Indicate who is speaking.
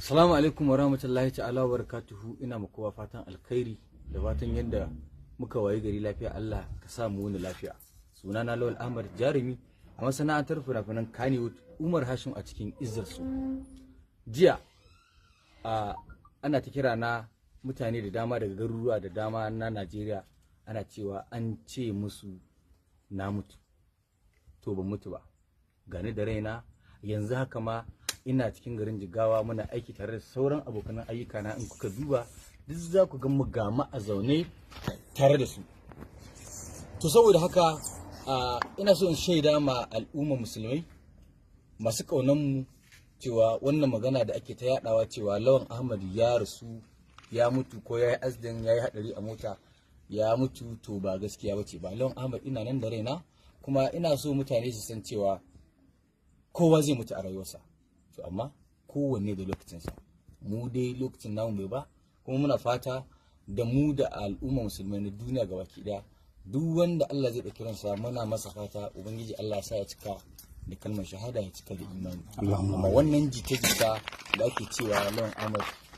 Speaker 1: Assalamu alaikum wa rahmatullahi ta'ala wa barakatuhu. Ina muku kowa fatan alkhairi da fatan yadda muka wayi gari lafiya. Allah ka sa mu wani lafiya. Sunana Lawal Ahmed Jarumi a masana'antar fina-finan Kannywood, Umar Hashim a cikin Izzar su. Jiya ana ta kira na mutane da dama daga garuruwa da dama na Najeriya, ana cewa an ce musu na mutu. To ban mutu ba, gani da raina yanzu haka ma ina cikin garin Jigawa, muna aiki tare da sauran abokan ayyuka na. In kuka duba duk za ku ga mu gama a zaune tare da su. To saboda haka ina so in shaida ma al'umma musulmai masu kaunan mu cewa wannan magana da ake ta yadawa cewa Lawal Ahmed ya rasu, ya mutu, ko ya yi accident, ya yi hadari a mota, ya mutu, to ba gaskiya bace ba. Lawal Ahmed ina nan da raina, kuma ina so mutane su san cewa kowa zai mutu a rayuwarsa, to amma kowanne da lokacinsa. Mu dai lokacin namu bai ba, kuma muna fata da mu da al'umma musulmai na duniya gabaki daya, duk wanda Allah zai ɗauki ransa muna masa fata ubangiji Allah ya sa ya cika da kalmar shahada, ya cika da imani. Amma wannan jita-jita da ake cewa Lawal Ahmed